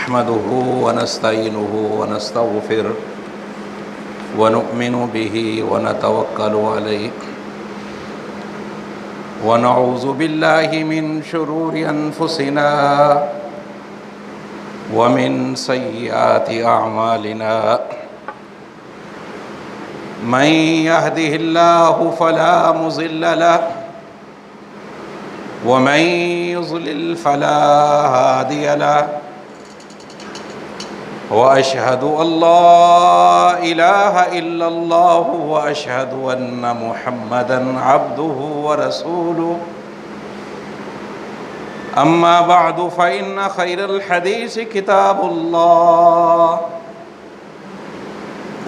نحمده ونستعينه ونستغفره ونؤمن به ونتوكل عليه ونعوذ بالله من شرور أنفسنا ومن سيئات أعمالنا من يهده الله فلا مضل له ومن يضلل فلا هادي له وأشهد أن لا إله إلا الله وأشهد أن محمدا عبده ورسوله أما بعد فإن خير الحديث كتاب الله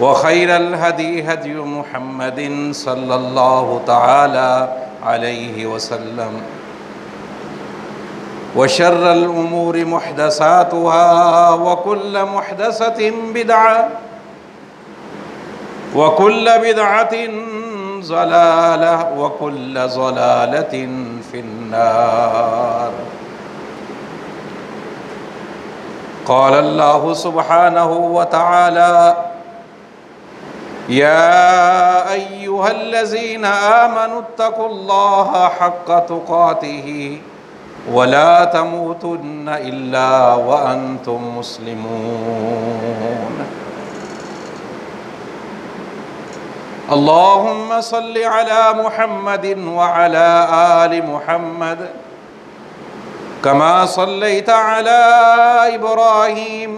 وخير الهدي هدي محمد صلى الله تعالى عليه وسلم وشر الأمور محدثاتها وكل محدثة بدعة وكل بدعة ضلالة وكل ضلالة في النار. قال الله سبحانه وتعالى: يا أيها الذين آمنوا اتقوا الله حق تقاته ولا تموتن إلا وأنتم مسلمون. اللهم صل على محمد وعلى آل محمد كما صليت على إبراهيم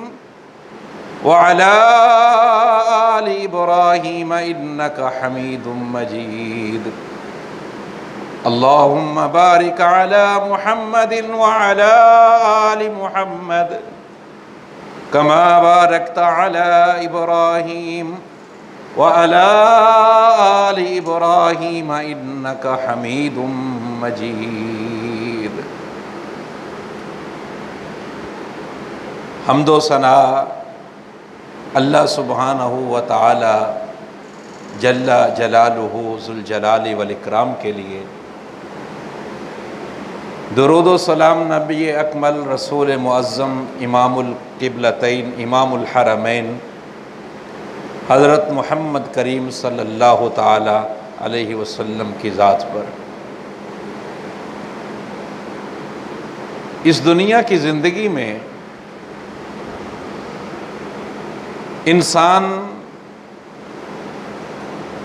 وعلى آل إبراهيم إنك حميد مجيد. اللهم بارك على محمد وعلى آل محمد كما باركت على إبراهيم وعلى آل إبراهيم إنك حميد مجيد. حمد و ثنا اللہ سبحانہ و تعالی جل جلالہ ذوالجلال والاکرام کے لیے، درود و سلام نبی اکمل رسول معظم امام القبلتین امام الحرمین حضرت محمد کریم صلی اللہ تعالی علیہ وسلم کی ذات پر۔ اس دنیا کی زندگی میں انسان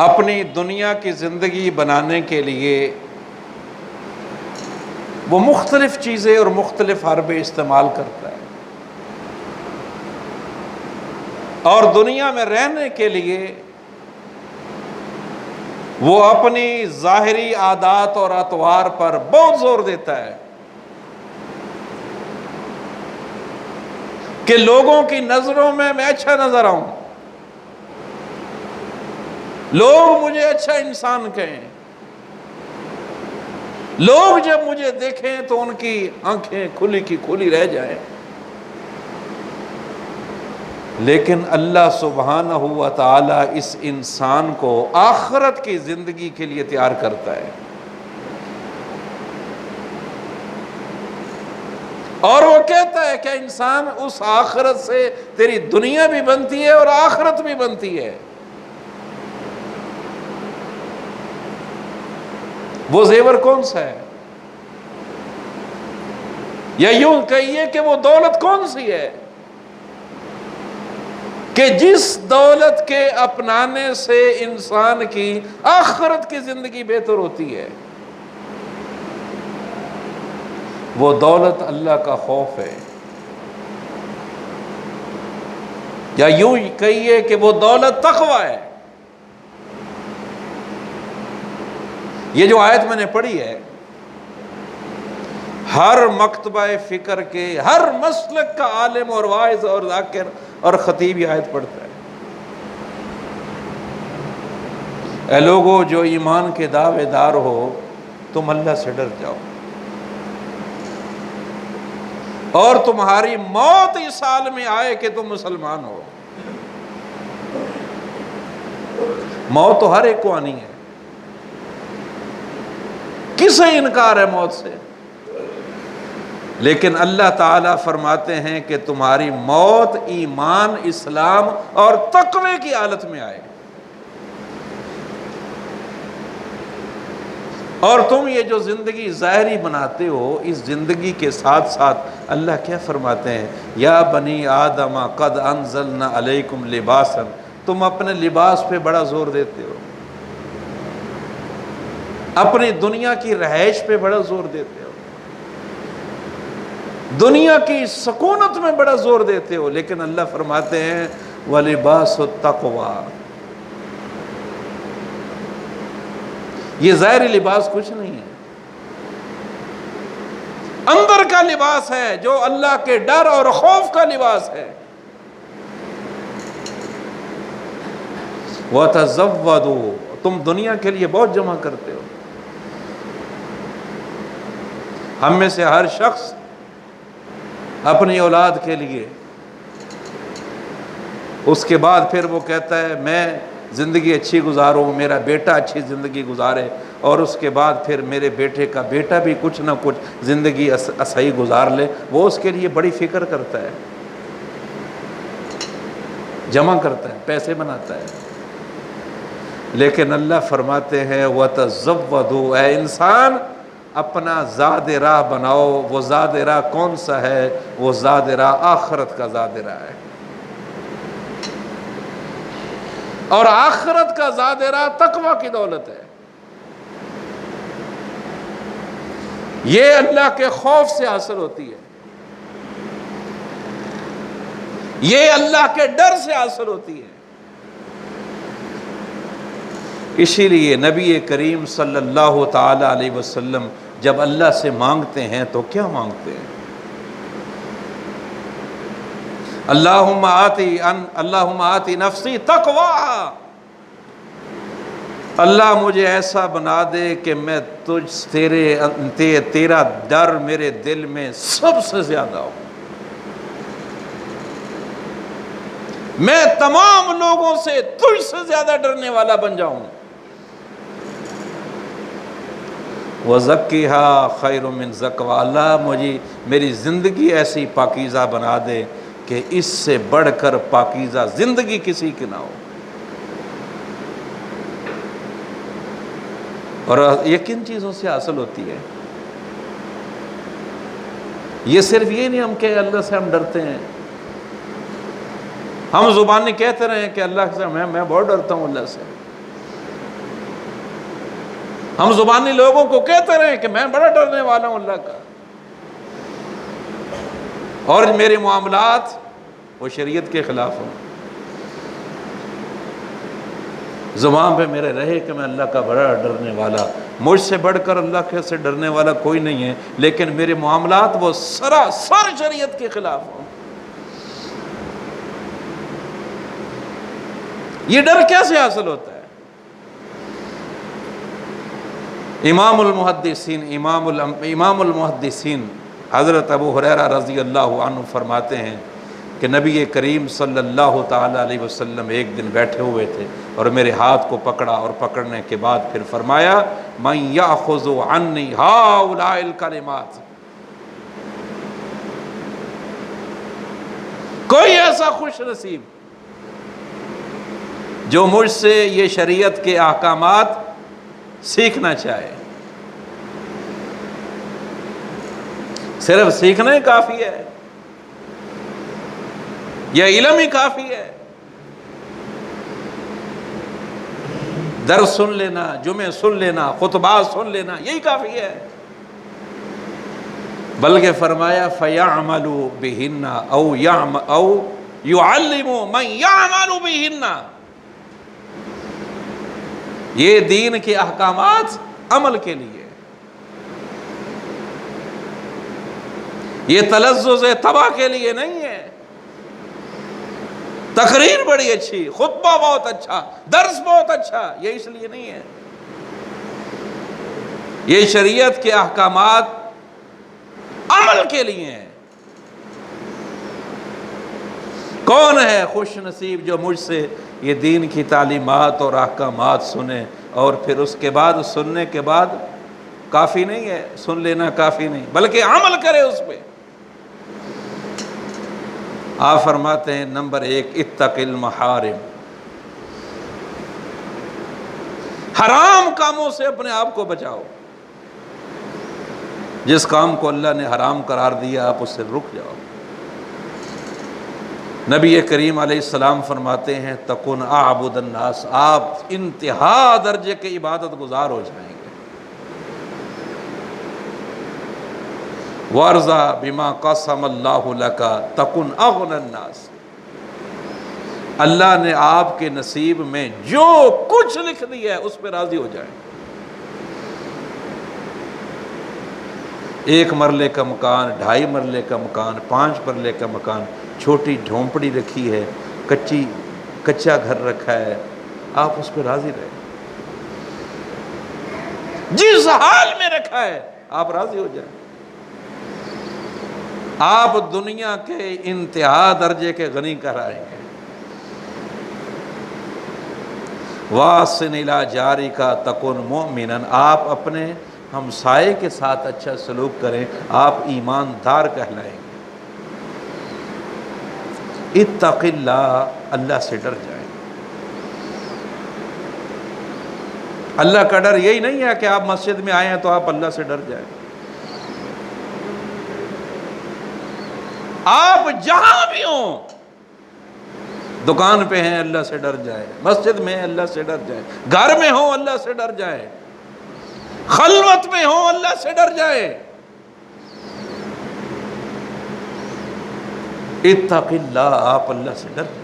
اپنی دنیا کی زندگی بنانے کے لیے وہ مختلف چیزیں اور مختلف حربے استعمال کرتا ہے، اور دنیا میں رہنے کے لیے وہ اپنی ظاہری عادات اور اطوار پر بہت زور دیتا ہے کہ لوگوں کی نظروں میں اچھا نظر آؤں، لوگ مجھے اچھا انسان کہیں، لوگ جب مجھے دیکھیں تو ان کی آنکھیں کھلی کی کھلی رہ جائیں۔ لیکن اللہ سبحانہ و تعالی اس انسان کو آخرت کی زندگی کے لیے تیار کرتا ہے، اور وہ کہتا ہے کہ انسان اس آخرت سے تیری دنیا بھی بنتی ہے اور آخرت بھی بنتی ہے۔ وہ زیور کون سا ہے؟ یا یوں کہیے کہ وہ دولت کون سی ہے کہ جس دولت کے اپنانے سے انسان کی آخرت کی زندگی بہتر ہوتی ہے؟ وہ دولت اللہ کا خوف ہے، یا یوں کہیے کہ وہ دولت تقویٰ ہے۔ یہ جو آیت میں نے پڑھی ہے، ہر مکتبہ فکر کے ہر مسلک کا عالم اور واعظ اور ذاکر اور خطیب یہ آیت پڑھتا ہے۔ اے لوگو جو ایمان کے دعوے دار ہو، تم اللہ سے ڈر جاؤ، اور تمہاری موت اس حال میں آئے کہ تم مسلمان ہو۔ موت تو ہر ایک کو آنی ہے، کسے انکار ہے موت سے؟ لیکن اللہ تعالیٰ فرماتے ہیں کہ تمہاری موت ایمان، اسلام اور تقوی کی حالت میں آئے، اور تم یہ جو زندگی ظاہری بناتے ہو، اس زندگی کے ساتھ ساتھ اللہ کیا فرماتے ہیں، یا بنی آدم قد انزلنا علیکم لباسا، تم اپنے لباس پہ بڑا زور دیتے ہو، اپنی دنیا کی رہائش پہ بڑا زور دیتے ہو، دنیا کی سکونت میں بڑا زور دیتے ہو، لیکن اللہ فرماتے ہیں وَلِبَاسُ التَّقْوَىٰ، یہ ظاہری لباس کچھ نہیں ہے، اندر کا لباس ہے جو اللہ کے ڈر اور خوف کا لباس ہے۔ وَتَزَوَّدُوا، تم دنیا کے لیے بہت جمع کرتے ہو، ہم میں سے ہر شخص اپنی اولاد کے لیے، اس کے بعد پھر وہ کہتا ہے میں زندگی اچھی گزاروں، میرا بیٹا اچھی زندگی گزارے، اور اس کے بعد پھر میرے بیٹے کا بیٹا بھی کچھ نہ کچھ زندگی صحیح گزار لے، وہ اس کے لیے بڑی فکر کرتا ہے، جمع کرتا ہے، پیسے بناتا ہے۔ لیکن اللہ فرماتے ہیں وَتَزَوَّدُوا، اے انسان اپنا زاد راہ بناؤ، وہ زاد راہ کون سا ہے؟ وہ زاد راہ آخرت کا زاد راہ ہے، اور آخرت کا زاد راہ تقوی کی دولت ہے، یہ اللہ کے خوف سے حاصل ہوتی ہے، یہ اللہ کے ڈر سے حاصل ہوتی ہے۔ اسی لیے نبی کریم صلی اللہ تعالی علیہ وسلم جب اللہ سے مانگتے ہیں تو کیا مانگتے ہیں؟ اللہم آتی نفسی تقواہا، اللہ مجھے ایسا بنا دے کہ میں تیرا ڈر میرے دل میں سب سے زیادہ ہو، میں تمام لوگوں سے تجھ سے زیادہ ڈرنے والا بن جاؤں۔ وَزَكِّهَا خَيْرٌ مِّن زَكْوَىٰ، اللہ مجھے میری زندگی ایسی پاکیزہ بنا دے کہ اس سے بڑھ کر پاکیزہ زندگی کسی کی نہ ہو۔ اور یہ کن چیزوں سے حاصل ہوتی ہے؟ یہ صرف یہ نہیں ہم کہ اللہ سے ہم ڈرتے ہیں، ہم زبانی کہتے رہے ہیں کہ اللہ سے میں بہت ڈرتا ہوں اللہ سے، ہم زبانی لوگوں کو کہتے رہے کہ میں بڑا ڈرنے والا ہوں اللہ کا، اور میرے معاملات وہ شریعت کے خلاف ہوں، زبان پہ میرے رہے کہ میں اللہ کا بڑا ڈرنے والا، مجھ سے بڑھ کر اللہ کے سے ڈرنے والا کوئی نہیں ہے، لیکن میرے معاملات وہ سراسر شریعت کے خلاف ہوں۔ یہ ڈر کیسے حاصل ہوتا ہے؟ امام المحدثین حضرت ابو ہریرہ رضی اللہ عنہ فرماتے ہیں کہ نبی کریم صلی اللہ تعالی علیہ وسلم ایک دن بیٹھے ہوئے تھے اور میرے ہاتھ کو پکڑا، اور پکڑنے کے بعد پھر فرمایا مَن یأخذ عنی ہؤلاء الکلمات، کوئی ایسا خوش نصیب جو مجھ سے یہ شریعت کے احکامات سیکھنا چاہے۔ صرف سیکھنا ہی کافی ہے، یا علم ہی کافی ہے؟ درس سن لینا، جمعے سن لینا، خطبات سن لینا، یہی کافی ہے؟ بلکہ فرمایا فَيَعْمَلُوا بِهِنَّ أَوْ يُعَلِّمُوا مَنْ يَعْمَلُ بِهِنَّ، یہ دین کے احکامات عمل کے لیے، یہ تلذذ طبع کے لیے نہیں ہے۔ تقریر بڑی اچھی، خطبہ بہت اچھا، درس بہت اچھا، یہ اس لیے نہیں ہے۔ یہ شریعت کے احکامات عمل کے لیے ہیں۔ کون ہے خوش نصیب جو مجھ سے یہ دین کی تعلیمات اور احکامات سنے، اور پھر اس کے بعد سننے کے بعد کافی نہیں ہے، سن لینا کافی نہیں، بلکہ عمل کرے اس پہ۔ آپ فرماتے ہیں نمبر 1 اتق المحارم، حرام کاموں سے اپنے آپ کو بچاؤ۔ جس کام کو اللہ نے حرام قرار دیا آپ اس سے رک جاؤ۔ نبی کریم علیہ السلام فرماتے ہیں تکن اعبد الناس، آپ انتہا درجے کے عبادت گزار ہو جائیں گے۔ وارضا بما قسم اللہ لک تکن اغنی الناس، اللہ نے آپ کے نصیب میں جو کچھ لکھ دیا ہے اس پہ راضی ہو جائیں۔ 1 مرلے کا مکان، 2.5 مرلے کا مکان، 5 مرلے کا مکان، چھوٹی جھونپڑی رکھی ہے، کچا گھر رکھا ہے، آپ اس پہ راضی رہیں۔ جس حال میں رکھا ہے آپ راضی ہو جائیں۔ آپ دنیا کے انتہا درجے کے غنی کرائیں گے۔ واصن الی جارک تکن مؤمنا، آپ اپنے ہمسائے کے ساتھ اچھا سلوک کریں، آپ ایماندار کہلائیں گے۔ اتق اللہ، اللہ سے ڈر جائیں۔ اللہ کا ڈر یہی نہیں ہے کہ آپ مسجد میں آئے ہیں تو آپ اللہ سے ڈر جائیں۔ آپ جہاں بھی ہوں، دکان پہ ہیں اللہ سے ڈر جائیں، مسجد میں ہیں اللہ سے ڈر جائیں، گھر میں ہوں اللہ سے ڈر جائیں، خلوت میں ہوں اللہ سے ڈر جائیں۔ اتق اللہ، آپ اللہ سے ڈر جائیں۔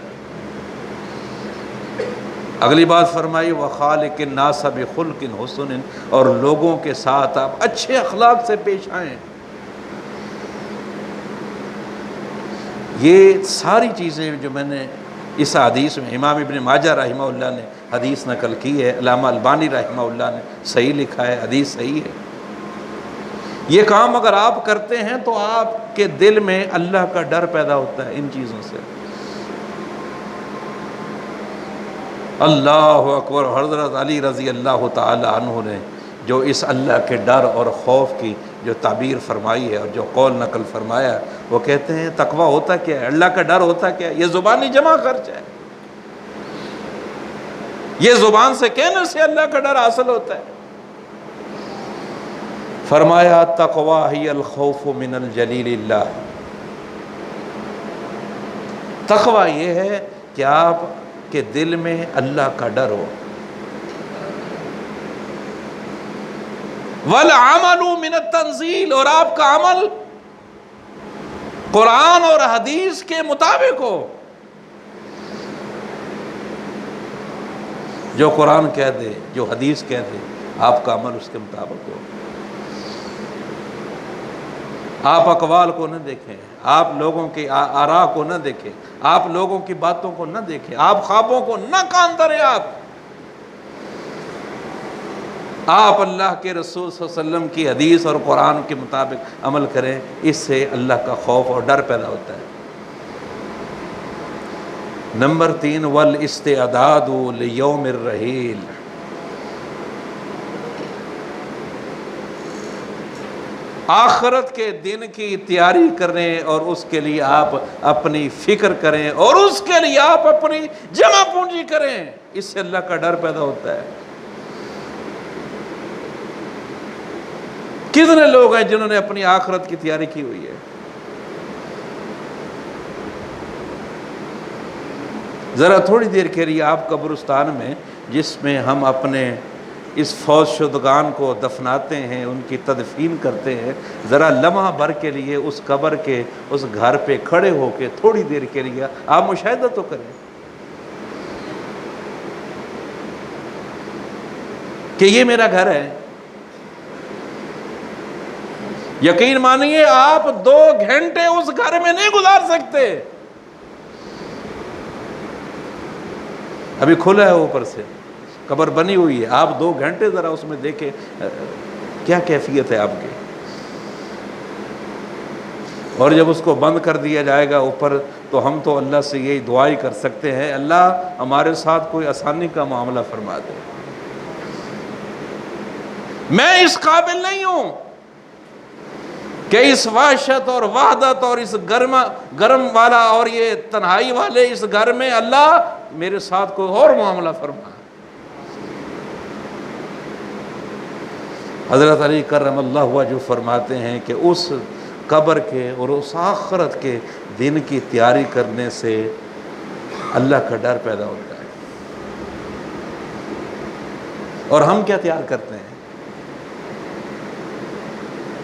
اگلی بات فرمائی وخالق الناس بخلق حسن، اور لوگوں کے ساتھ آپ اچھے اخلاق سے پیش آئیں۔ یہ ساری چیزیں جو میں نے اس حدیث میں، امام ابن ماجہ رحمہ اللہ نے حدیث نقل کی ہے، علامہ البانی رحمہ اللہ نے صحیح لکھا ہے، حدیث صحیح ہے۔ یہ کام اگر آپ کرتے ہیں تو آپ کے دل میں اللہ کا ڈر پیدا ہوتا ہے ان چیزوں سے۔ اللہ اکبر۔ حضرت علی رضی اللہ تعالی عنہ نے جو اس اللہ کے ڈر اور خوف کی جو تعبیر فرمائی ہے اور جو قول نقل فرمایا، وہ کہتے ہیں تقویٰ ہوتا کیا ہے، اللہ کا ڈر ہوتا کیا ہے؟ یہ زبانی جمع خرچ ہے، یہ زبان سے کہنے سے اللہ کا ڈر حاصل ہوتا ہے۔ فرمایا تقویٰ ہی الخوف من الجلیل اللہ، تقویٰ یہ ہے کہ آپ کے دل میں اللہ کا ڈر ہو۔ والعمل من التنزیل، اور آپ کا عمل قرآن اور حدیث کے مطابق ہو۔ جو قرآن کہہ دے، جو حدیث کہہ دے، آپ کا عمل اس کے مطابق ہو۔ آپ اقوال کو نہ دیکھیں، آپ لوگوں کی آراء کو نہ دیکھیں، آپ لوگوں کی باتوں کو نہ دیکھیں، آپ خوابوں کو نہ کان دھریں، آپ اللہ کے رسول صلی اللہ علیہ وسلم کی حدیث اور قرآن کے مطابق عمل کریں۔ اس سے اللہ کا خوف اور ڈر پیدا ہوتا ہے۔ نمبر 3 والاستعداد لیوم الرحیل، آخرت کے دن کی تیاری کریں اور اس کے لیے آپ اپنی فکر کریں اور اس کے لیے آپ اپنی جمع پونجی کریں، اس سے اللہ کا ڈر پیدا ہوتا ہے۔ کتنے لوگ ہیں جنہوں نے اپنی آخرت کی تیاری کی ہوئی ہے؟ ذرا تھوڑی دیر کے لیے آپ قبرستان میں، جس میں ہم اپنے اس فوت شدگان کو دفناتے ہیں، ان کی تدفین کرتے ہیں، ذرا لمحہ بھر کے لیے اس قبر کے اس گھر پہ کھڑے ہو کے تھوڑی دیر کے لیے آپ مشاہدہ تو کریں کہ یہ میرا گھر ہے۔ یقین مانیے آپ 2 گھنٹے اس گھر میں نہیں گزار سکتے، ابھی کھلا ہے اوپر سے، قبر بنی ہوئی ہے، آپ 2 گھنٹے ذرا اس میں دیکھیں کیا کیفیت ہے آپ کی۔ اور جب اس کو بند کر دیا جائے گا اوپر، تو ہم تو اللہ سے یہی دعائی کر سکتے ہیں، اللہ ہمارے ساتھ کوئی آسانی کا معاملہ فرما دے۔ میں اس قابل نہیں ہوں کہ اس وحشت اور وحدت اور اس گرم والا اور یہ تنہائی والے اس گھر میں اللہ میرے ساتھ کوئی اور معاملہ فرما۔ حضرت علی کرم اللہ وجہہ فرماتے ہیں کہ اس قبر کے اور اس آخرت کے دن کی تیاری کرنے سے اللہ کا ڈر پیدا ہوتا ہے۔ اور ہم کیا تیار کرتے ہیں؟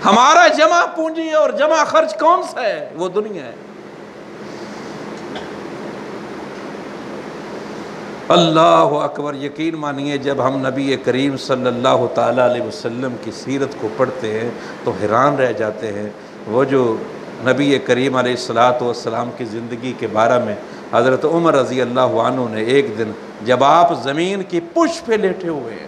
ہمارا جمع پونجی اور جمع خرچ کون سا ہے؟ وہ دنیا ہے۔ اللہ اکبر۔ یقین مانیے جب ہم نبی کریم صلی اللہ تعالیٰ علیہ وسلم کی سیرت کو پڑھتے ہیں تو حیران رہ جاتے ہیں۔ وہ جو نبی کریم علیہ السلام کی زندگی کے بارے میں حضرت عمر رضی اللہ عنہ نے ایک دن جب آپ زمین کی پشت پہ لیٹے ہوئے ہیں،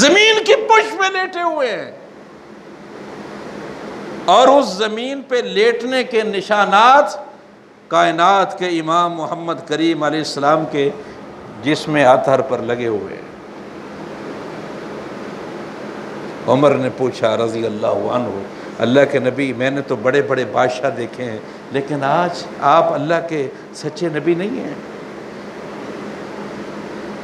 زمین کی پشت پہ لیٹے ہوئے ہیں، اور اس زمین پہ لیٹنے کے نشانات کائنات کے امام محمد کریم علیہ السلام کے جسم اطہر پر لگے ہوئے ہیں۔ عمر نے پوچھا رضی اللہ عنہ، اللہ کے نبی میں نے تو بڑے بڑے بادشاہ دیکھے ہیں لیکن آج آپ اللہ کے سچے نبی نہیں ہیں۔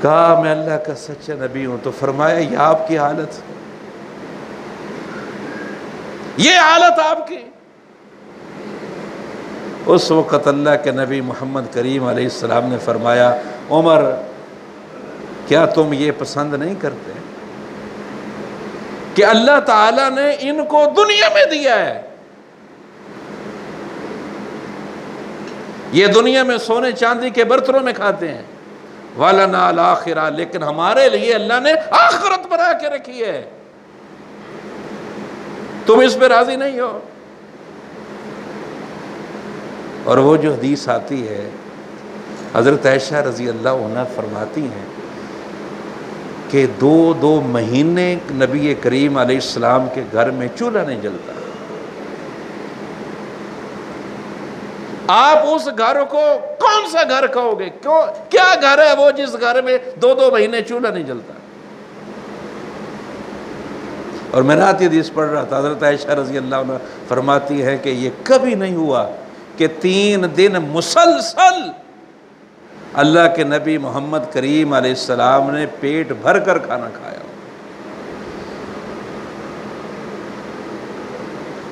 کہا میں اللہ کا سچا نبی ہوں۔ تو فرمایا یہ آپ کی حالت، یہ حالت آپ کی۔ اس وقت اللہ کے نبی محمد کریم علیہ السلام نے فرمایا عمر کیا تم یہ پسند نہیں کرتے کہ اللہ تعالیٰ نے ان کو دنیا میں دیا ہے، یہ دنیا میں سونے چاندی کے برتنوں میں کھاتے ہیں، وَلَنَا الْآخِرَةُ، لیکن ہمارے لیے اللہ نے آخرت بنا کے رکھی ہے، تم اس پہ راضی نہیں ہو؟ اور وہ جو حدیث آتی ہے حضرت عائشہ رضی اللہ عنہ فرماتی ہیں کہ دو مہینے نبی کریم علیہ السلام کے گھر میں چولہا نہیں جلتا۔ آپ اس گھر کو کون سا گھر کہو گے؟ کیا گھر ہے وہ جس گھر میں دو مہینے چولہا نہیں جلتا؟ اور میں رات یہ حدیث پڑھ رہا تھا، حضرت عائشہ رضی اللہ عنہ فرماتی ہے کہ یہ کبھی نہیں ہوا کہ 3 دن مسلسل اللہ کے نبی محمد کریم علیہ السلام نے پیٹ بھر کر کھانا کھایا۔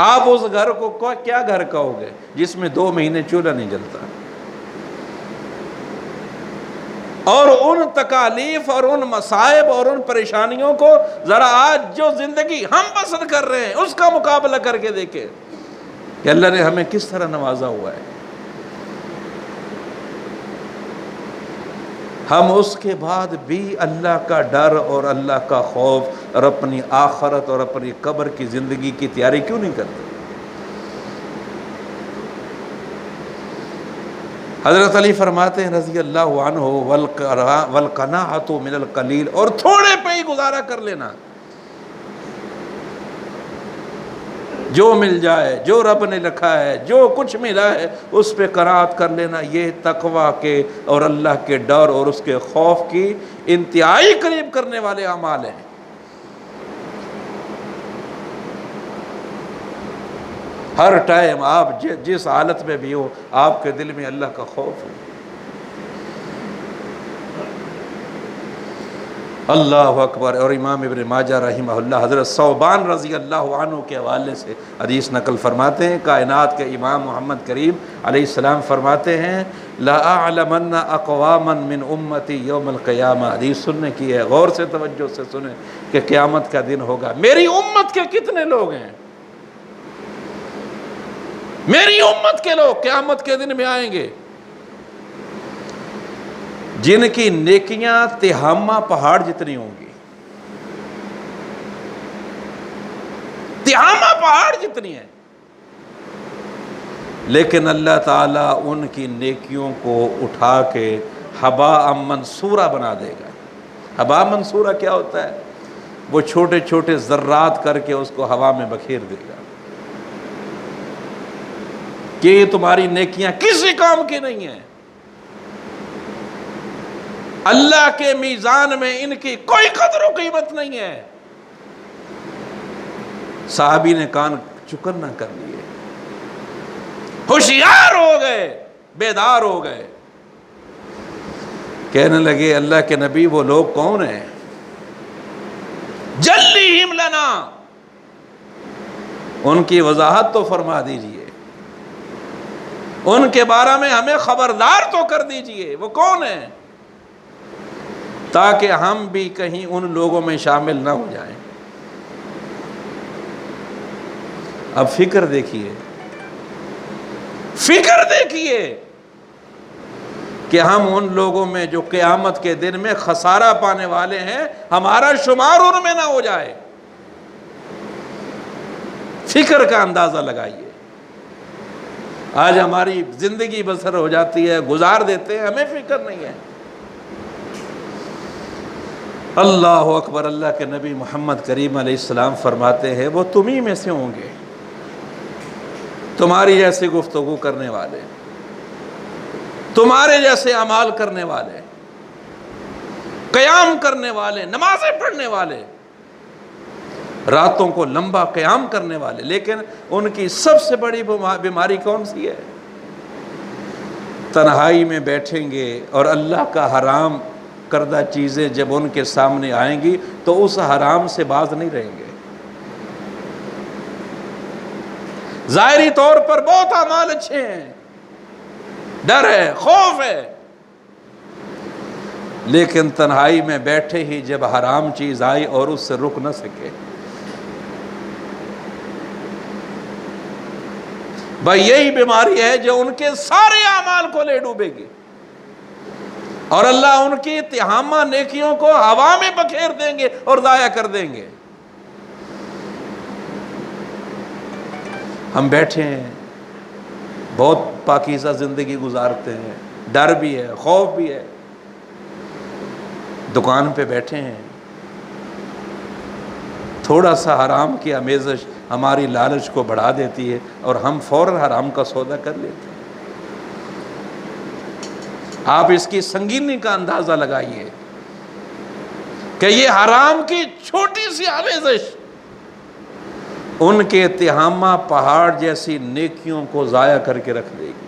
آپ اس گھر کو کیا گھر کہو گے جس میں 2 مہینے چولہا نہیں جلتا؟ اور ان تکالیف اور ان مصائب اور ان پریشانیوں کو ذرا آج جو زندگی ہم پسند کر رہے ہیں اس کا مقابلہ کر کے دیکھیں کہ اللہ نے ہمیں کس طرح نوازا ہوا ہے۔ ہم اس کے بعد بھی اللہ کا ڈر اور اللہ کا خوف اور اپنی آخرت اور اپنی قبر کی زندگی کی تیاری کیوں نہیں کرتے؟ حضرت علی فرماتے ہیں رضی اللہ عنہ وَالْقَنَاعَةُ مِنَ الْقَلِيلِ، اور تھوڑے پہ ہی گزارا کر لینا، جو مل جائے، جو رب نے لکھا ہے، جو کچھ ملا ہے اس پہ قناعت کر لینا، یہ تقویٰ کے اور اللہ کے ڈر اور اس کے خوف کی انتہائی قریب کرنے والے اعمال ہیں۔ ہر ٹائم آپ جس حالت میں بھی ہو آپ کے دل میں اللہ کا خوف ہو۔ اللہ اکبر۔ اور امام ابن ماجہ رحمہ اللہ حضرت ثوبان رضی اللہ عنہ کے حوالے سے حدیث نقل فرماتے ہیں، کائنات کے امام محمد کریم علیہ السلام فرماتے ہیں لَأَعْلَمَنَّ أَقْوَامًا مِّنْ أُمَّتِي يَوْمَ الْقِيَامَةِ، حدیث سننے کی ہے، غور سے توجہ سے سنیں کہ قیامت کا دن ہوگا، میری امت کے کتنے لوگ ہیں، میری امت کے لوگ قیامت کے دن میں آئیں گے جن کی نیکیاں تہامہ پہاڑ جتنی ہوں گی، تہامہ پہاڑ جتنی ہیں، لیکن اللہ تعالیٰ ان کی نیکیوں کو اٹھا کے حباء منصورہ بنا دے گا۔ حباء منصورہ کیا ہوتا ہے؟ وہ چھوٹے چھوٹے ذرات کر کے اس کو ہوا میں بکھیر دے گا کہ یہ تمہاری نیکیاں کسی کام کی نہیں ہیں۔ اللہ کے میزان میں ان کی کوئی قدر و قیمت نہیں ہے۔ صحابی نے کان چکر نہ کر لیے، ہوشیار ہو گئے، بیدار ہو گئے، کہنے لگے اللہ کے نبی وہ لوگ کون ہیں؟ جلیہم لنا، ان کی وضاحت تو فرما دیجئے، ان کے بارے میں ہمیں خبردار تو کر دیجئے، وہ کون ہیں، تاکہ ہم بھی کہیں ان لوگوں میں شامل نہ ہو جائیں۔ اب فکر دیکھیے، فکر دیکھیے کہ ہم ان لوگوں میں جو قیامت کے دن میں خسارہ پانے والے ہیں، ہمارا شمار ان میں نہ ہو جائے۔ فکر کا اندازہ لگائیے۔ آج ہماری زندگی بسر ہو جاتی ہے، گزار دیتے ہیں، ہمیں فکر نہیں ہے۔ اللہ اکبر۔ اللہ کے نبی محمد کریم علیہ السلام فرماتے ہیں وہ تمہیں میں سے ہوں گے، تمہاری جیسے گفتگو کرنے والے، تمہارے جیسے اعمال کرنے والے، قیام کرنے والے، نمازیں پڑھنے والے، راتوں کو لمبا قیام کرنے والے، لیکن ان کی سب سے بڑی بیماری کون سی ہے؟ تنہائی میں بیٹھیں گے اور اللہ کا حرام کردہ چیزیں جب ان کے سامنے آئیں گی تو اس حرام سے باز نہیں رہیں گے۔ ظاہری طور پر بہت اعمال اچھے ہیں، ڈر ہے، خوف ہے، لیکن تنہائی میں بیٹھے ہی جب حرام چیز آئی اور اس سے رک نہ سکے، بھائی یہی بیماری ہے جو ان کے سارے اعمال کو لے ڈوبے گی، اور اللہ ان کی تہامہ نیکیوں کو ہوا میں بکھیر دیں گے اور ضائع کر دیں گے۔ ہم بیٹھے ہیں، بہت پاکیزہ زندگی گزارتے ہیں، ڈر بھی ہے، خوف بھی ہے، دکان پہ بیٹھے ہیں، تھوڑا سا حرام کی آمیزش ہماری لالچ کو بڑھا دیتی ہے اور ہم فوراً حرام کا سودا کر لیتے ہیں۔ آپ اس کی سنگینی کا اندازہ لگائیے کہ یہ حرام کی چھوٹی سی آمیزش ان کے تہامہ پہاڑ جیسی نیکیوں کو ضائع کر کے رکھ دے گی۔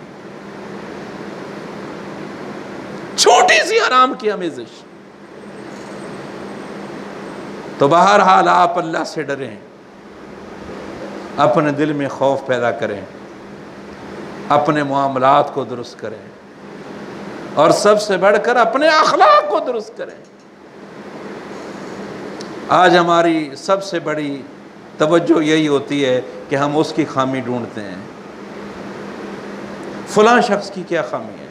چھوٹی سی حرام کی آمیزش۔ تو بہرحال آپ اللہ سے ڈریں، اپنے دل میں خوف پیدا کریں، اپنے معاملات کو درست کریں، اور سب سے بڑھ کر اپنے اخلاق کو درست کریں۔ آج ہماری سب سے بڑی توجہ یہی ہوتی ہے کہ ہم اس کی خامی ڈھونڈتے ہیں، فلاں شخص کی کیا خامی ہے،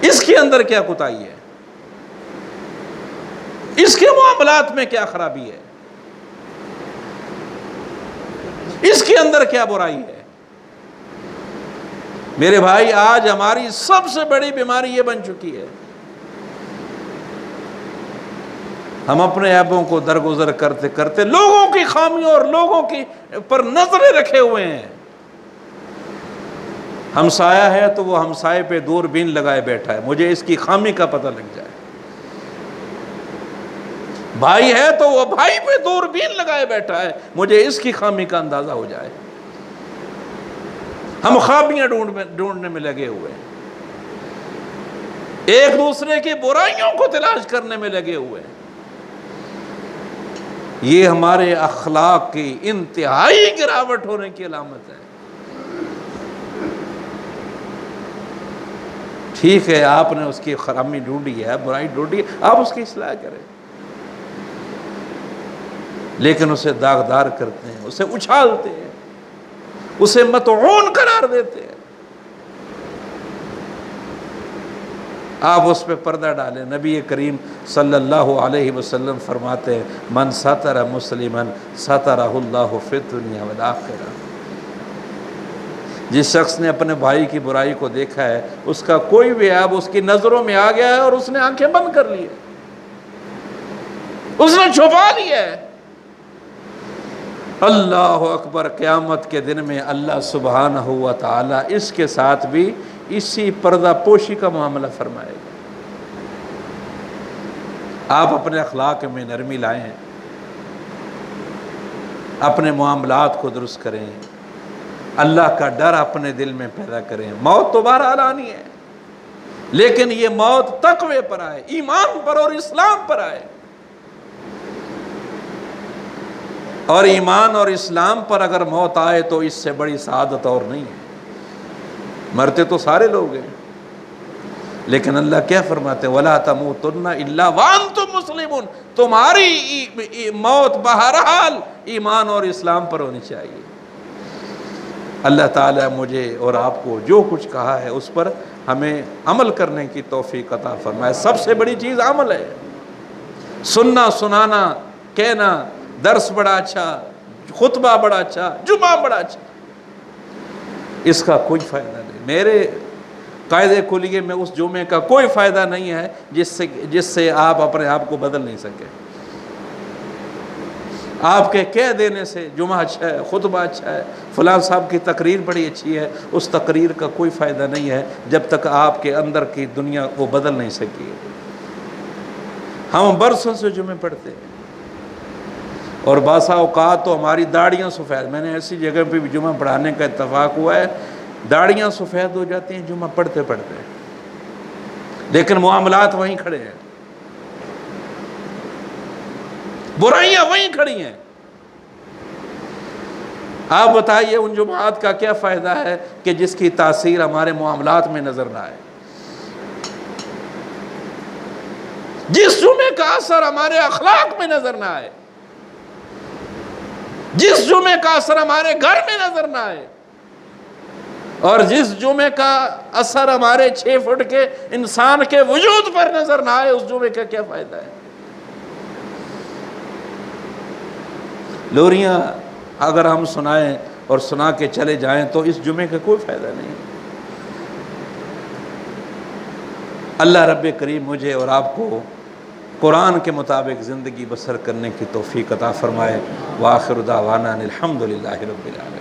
اس کے اندر کیا کوتاہی ہے، اس کے معاملات میں کیا خرابی ہے، اس کے اندر کیا برائی ہے۔ میرے بھائی آج ہماری سب سے بڑی بیماری یہ بن چکی ہے، ہم اپنے عیبوں کو درگزر کرتے کرتے لوگوں کی خامیوں اور لوگوں کی پر نظریں رکھے ہوئے ہیں۔ ہمسایہ ہے تو وہ ہمسائے پہ دوربین لگائے بیٹھا ہے، مجھے اس کی خامی کا پتہ لگ جائے۔ بھائی ہے تو وہ بھائی پہ دوربین لگائے بیٹھا ہے، مجھے اس کی خامی کا اندازہ ہو جائے۔ ہم خامیاں ڈھونڈنے میں لگے ہوئے ہیں، ایک دوسرے کی برائیوں کو تلاش کرنے میں لگے ہوئے ہیں۔ یہ ہمارے اخلاق کی انتہائی گراوٹ ہونے کی علامت ہے۔ ٹھیک ہے، آپ نے اس کی خامی ڈھونڈی ہے، برائی ڈھونڈی ہے، آپ اس کی اصلاح کریں، لیکن اسے داغدار کرتے ہیں، اسے اچھالتے ہیں، اسے مطعون قرار دیتے ہیں۔ آپ اس پہ پردہ ڈالیں۔ نبی کریم صلی اللہ علیہ وسلم فرماتے ہیں من ستر مسلما سترہ اللہ فی الدنیا والآخرہ۔ جس شخص نے اپنے بھائی کی برائی کو دیکھا ہے، اس کا کوئی بھی عیب اس کی نظروں میں آ گیا ہے اور اس نے آنکھیں بند کر لی ہے، اس نے چھپا لیا ہے، اللہ اکبر، قیامت کے دن میں اللہ سبحانہ و تعالی اس کے ساتھ بھی اسی پردہ پوشی کا معاملہ فرمائے گا۔ آپ اپنے اخلاق میں نرمی لائیں، اپنے معاملات کو درست کریں، اللہ کا ڈر اپنے دل میں پیدا کریں۔ موت تو بہرحال آنی ہے، لیکن یہ موت تقوی پر آئے، ایمان پر اور اسلام پر آئے، اور ایمان اور اسلام پر اگر موت آئے تو اس سے بڑی سعادت اور نہیں ہے۔ مرتے تو سارے لوگ ہیں، لیکن اللہ کیا فرماتے ہیں؟ وَلَا تَمُوتُنَّ إِلَّا وَأَنْتُمْ مُسْلِمُونَ، تمہاری موت بہرحال ایمان اور اسلام پر ہونی چاہیے۔ اللہ تعالیٰ مجھے اور آپ کو جو کچھ کہا ہے اس پر ہمیں عمل کرنے کی توفیق عطا فرمائے۔ سب سے بڑی چیز عمل ہے، سننا، سنانا، کہنا، درس بڑا اچھا، خطبہ بڑا اچھا، جمعہ بڑا اچھا، اس کا کوئی فائدہ نہیں۔ میرے قاعدے کلیے میں اس جمعے کا کوئی فائدہ نہیں ہے جس سے آپ اپنے آپ کو بدل نہیں سکے۔ آپ کے کہہ دینے سے جمعہ اچھا ہے، خطبہ اچھا ہے، فلاں صاحب کی تقریر بڑی اچھی ہے، اس تقریر کا کوئی فائدہ نہیں ہے جب تک آپ کے اندر کی دنیا وہ بدل نہیں سکی۔ ہم برسوں سے جمعے پڑھتے ہیں، اور بعض اوقات تو ہماری داڑیاں سفید، میں نے ایسی جگہ پہ بھی جمعہ پڑھانے کا اتفاق ہوا ہے، داڑیاں سفید ہو جاتی ہیں جمعہ پڑھتے پڑھتے، لیکن معاملات وہیں کھڑے ہیں، برائیاں وہیں کھڑی ہیں۔ آپ بتائیے ان جمعات کا کیا فائدہ ہے کہ جس کی تاثیر ہمارے معاملات میں نظر نہ آئے؟ جس جمعے کا اثر ہمارے اخلاق میں نظر نہ آئے، جس جمعے کا اثر ہمارے گھر میں نظر نہ آئے، اور جس جمعے کا اثر ہمارے 6 فٹ کے انسان کے وجود پر نظر نہ آئے، اس جمعے کا کیا فائدہ ہے؟ لوریاں اگر ہم سنائیں اور سنا کے چلے جائیں تو اس جمعے کا کوئی فائدہ نہیں۔ اللہ رب کریم مجھے اور آپ کو قرآن کے مطابق زندگی بسر کرنے کی توفیق عطا فرمائے۔ وآخر دعوانا الحمدللہ رب العالمین۔